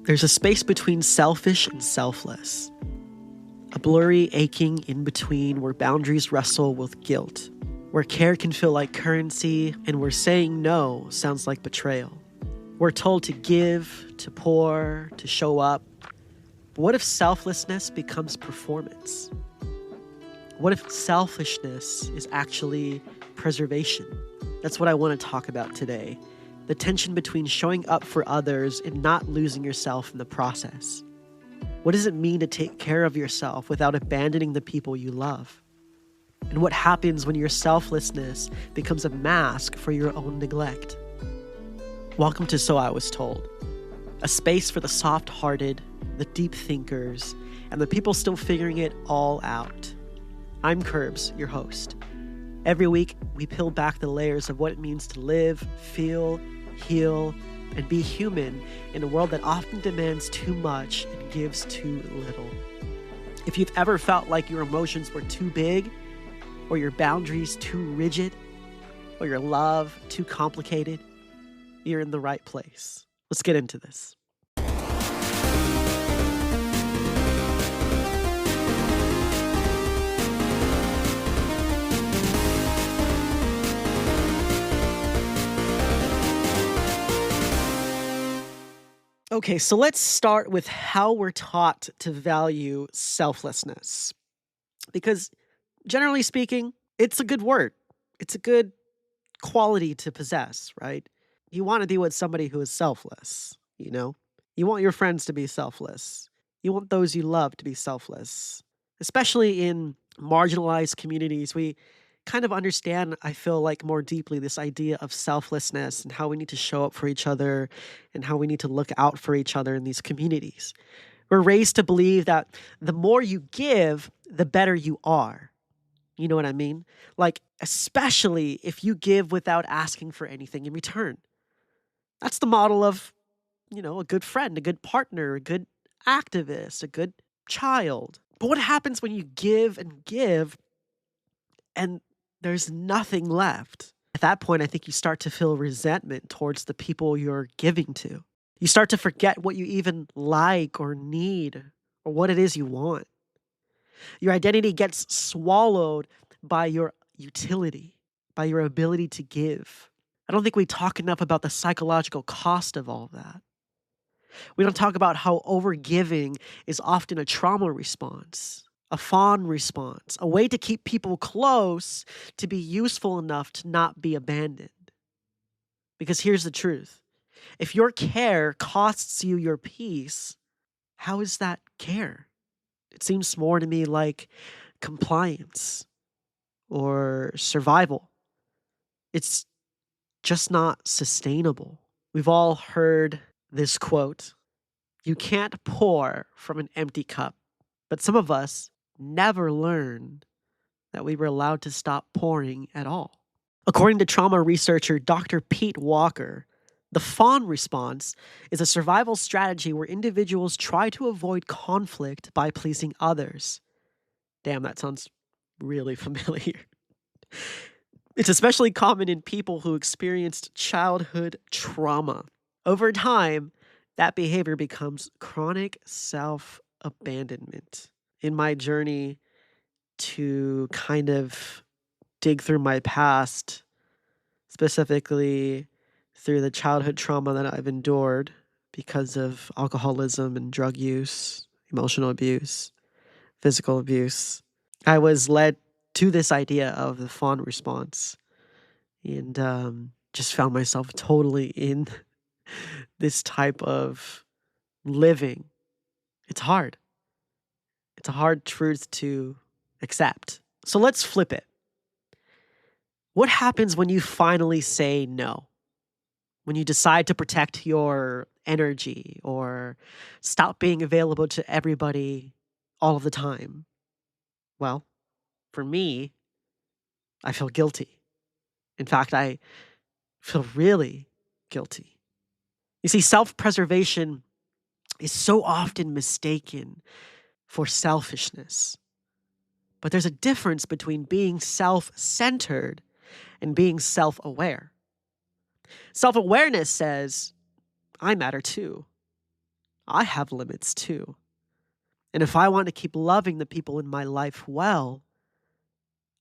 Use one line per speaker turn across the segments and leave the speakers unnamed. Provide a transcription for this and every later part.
There's a space between selfish and selfless. A blurry aching in between where boundaries wrestle with guilt, where care can feel like currency, and where saying no sounds like betrayal. We're told to give, to pour, to show up. But what if selflessness becomes performance? What if selfishness is actually preservation? That's what I want to talk about today. The tension between showing up for others and not losing yourself in the process. What does it mean to take care of yourself without abandoning the people you love? And what happens when your selflessness becomes a mask for your own neglect? Welcome to So I Was Told, a space for the soft-hearted, the deep thinkers, and the people still figuring it all out. I'm Curbs, your host. Every week, we peel back the layers of what it means to live, feel, heal, and be human in a world that often demands too much and gives too little. If you've ever felt like your emotions were too big, or your boundaries too rigid, or your love too complicated, you're in the right place. Let's get into this. Okay, so let's start with how we're taught to value selflessness. Because generally speaking, it's a good word. It's a good quality to possess, right? You want to be with somebody who is selfless, you know? You want your friends to be selfless. You want those you love to be selfless. Especially in marginalized communities, we kind of understand, I feel like, more deeply this idea of selflessness and how we need to show up for each other and how we need to look out for each other in these communities. We're raised to believe that the more you give, the better you are. You know what I mean? Like, especially if you give without asking for anything in return. That's the model of, a good friend, a good partner, a good activist, a good child. But what happens when you give and there's nothing left? At that point, I think you start to feel resentment towards the people you're giving to. You start to forget what you even like or need or what it is you want. Your identity gets swallowed by your utility, by your ability to give. I don't think we talk enough about the psychological cost of all of that. We don't talk about how overgiving is often a trauma response, a fawn response, a way to keep people close to be useful enough to not be abandoned. Because here's the truth. If your care costs you your peace, how is that care? It seems more to me like compliance or survival. It's just not sustainable. We've all heard this quote: you can't pour from an empty cup. But some of us never learned that we were allowed to stop pouring at all. According to trauma researcher Dr. Pete Walker, the fawn response is a survival strategy where individuals try to avoid conflict by pleasing others. Damn, that sounds really familiar. It's especially common in people who experienced childhood trauma. Over time, that behavior becomes chronic self-abandonment. In my journey to kind of dig through my past, specifically through the childhood trauma that I've endured because of alcoholism and drug use, emotional abuse, physical abuse, I was led to this idea of the fawn response and just found myself totally in this type of living. It's hard. It's a hard truth to accept. So let's flip it. What happens when you finally say no? When you decide to protect your energy or stop being available to everybody all of the time? Well, for me, I feel guilty. In fact, I feel really guilty. You see, self-preservation is so often mistaken for selfishness. But there's a difference between being self-centered and being self-aware. Self-awareness says, I matter too. I have limits too. And if I want to keep loving the people in my life well,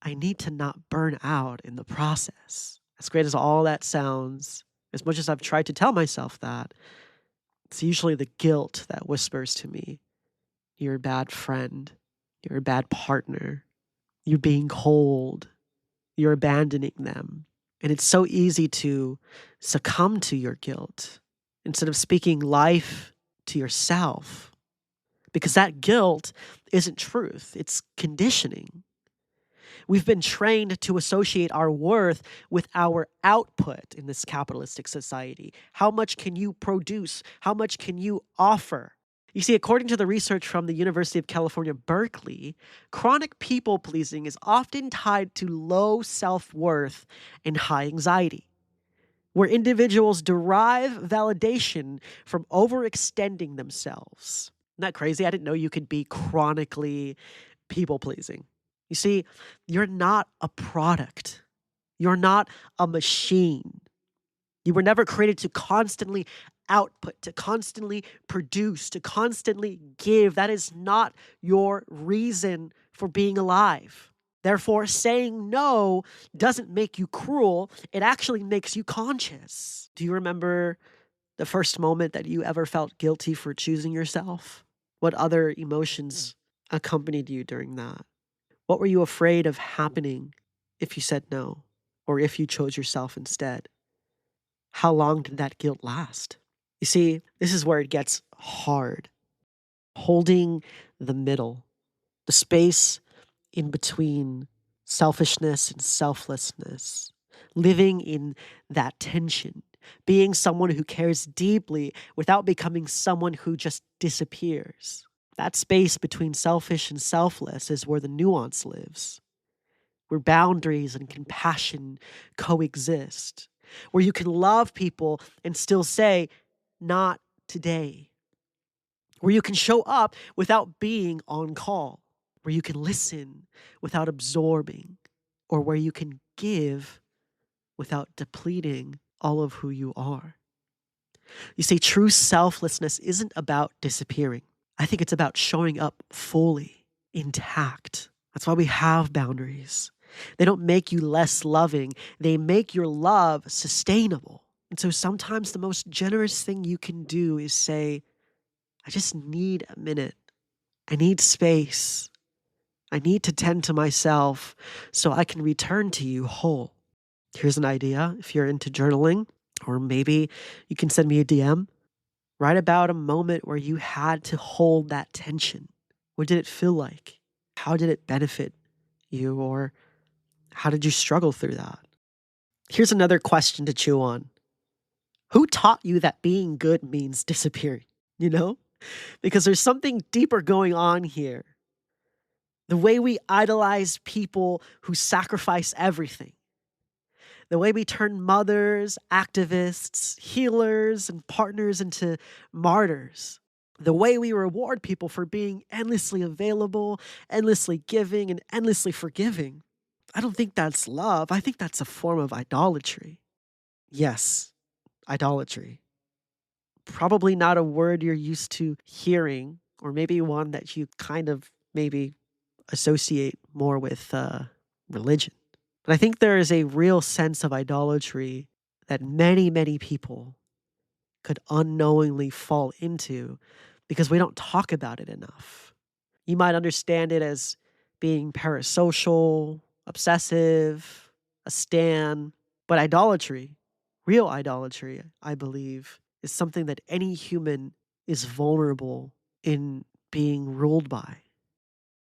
I need to not burn out in the process. As great as all that sounds, as much as I've tried to tell myself that, it's usually the guilt that whispers to me, you're a bad friend, you're a bad partner, you're being cold, you're abandoning them. And it's so easy to succumb to your guilt instead of speaking life to yourself, because that guilt isn't truth, it's conditioning. We've been trained to associate our worth with our output in this capitalistic society. How much can you produce? How much can you offer? You see, according to the research from the University of California, Berkeley, chronic people pleasing is often tied to low self worth and high anxiety, where individuals derive validation from overextending themselves. Isn't that crazy? I didn't know you could be chronically people pleasing. You see, you're not a product, you're not a machine. You were never created to constantly output, to constantly produce, to constantly give. That is not your reason for being alive. Therefore, saying no doesn't make you cruel, it actually makes you conscious. Do you remember the first moment that you ever felt guilty for choosing yourself? What other emotions accompanied you during that? What were you afraid of happening if you said no, or if you chose yourself instead? How long did that guilt last? You see, this is where it gets hard. Holding the middle, the space in between selfishness and selflessness, living in that tension, being someone who cares deeply without becoming someone who just disappears. That space between selfish and selfless is where the nuance lives, where boundaries and compassion coexist, where you can love people and still say, not today, where you can show up without being on call, where you can listen without absorbing, or where you can give without depleting all of who you are. You see, true selflessness isn't about disappearing. I think it's about showing up fully, intact. That's why we have boundaries. They don't make you less loving, they make your love sustainable. And so sometimes the most generous thing you can do is say, I just need a minute. I need space. I need to tend to myself so I can return to you whole. Here's an idea if you're into journaling, or maybe you can send me a DM. Write about a moment where you had to hold that tension. What did it feel like? How did it benefit you? Or how did you struggle through that? Here's another question to chew on. Who taught you that being good means disappearing? You know? Because there's something deeper going on here. The way we idolize people who sacrifice everything. The way we turn mothers, activists, healers, and partners into martyrs. The way we reward people for being endlessly available, endlessly giving, and endlessly forgiving. I don't think that's love. I think that's a form of idolatry. Yes, idolatry. Probably not a word you're used to hearing, or maybe one that you kind of maybe associate more with religion. But I think there is a real sense of idolatry that many, many people could unknowingly fall into because we don't talk about it enough. You might understand it as being parasocial, obsessive, a stan, but idolatry, real idolatry, I believe, is something that any human is vulnerable in being ruled by.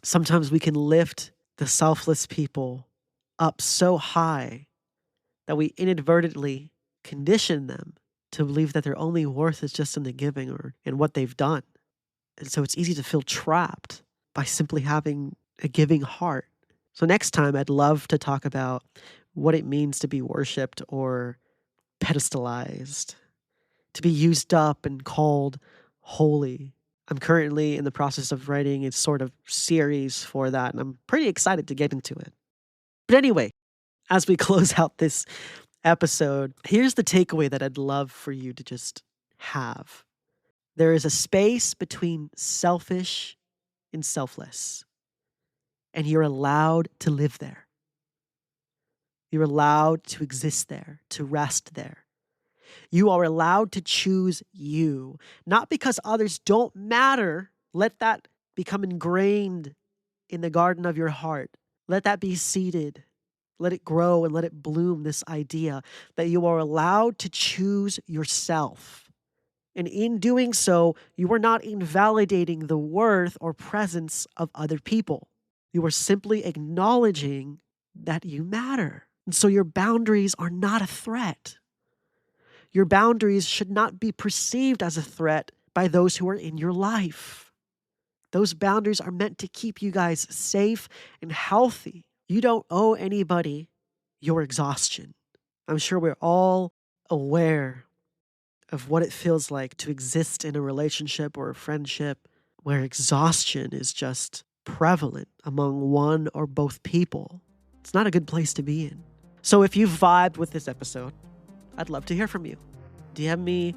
Sometimes we can lift the selfless people up so high that we inadvertently condition them to believe that their only worth is just in the giving or in what they've done. And so it's easy to feel trapped by simply having a giving heart. So next time, I'd love to talk about what it means to be worshipped or pedestalized, to be used up and called holy. I'm currently in the process of writing a sort of series for that, and I'm pretty excited to get into it. But anyway, as we close out this episode, here's the takeaway that I'd love for you to just have. There is a space between selfish and selfless, and you're allowed to live there. You're allowed to exist there, to rest there. You are allowed to choose you, not because others don't matter. Let that become ingrained in the garden of your heart. Let that be seeded. Let it grow and let it bloom, this idea that you are allowed to choose yourself. And in doing so, you are not invalidating the worth or presence of other people. You are simply acknowledging that you matter. And so your boundaries are not a threat. Your boundaries should not be perceived as a threat by those who are in your life. Those boundaries are meant to keep you guys safe and healthy. You don't owe anybody your exhaustion. I'm sure we're all aware of what it feels like to exist in a relationship or a friendship where exhaustion is just prevalent among one or both people. It's not a good place to be in. So if you vibed with this episode, I'd love to hear from you. DM me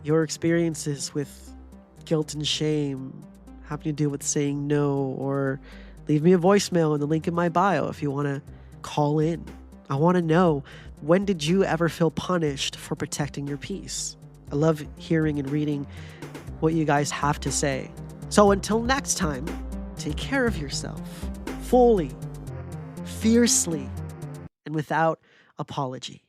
your experiences with guilt and shame having to do with saying no, or leave me a voicemail in the link in my bio if you want to call in. I want to know, when did you ever feel punished for protecting your peace? I love hearing and reading what you guys have to say. So until next time, take care of yourself fully, fiercely, and without apology.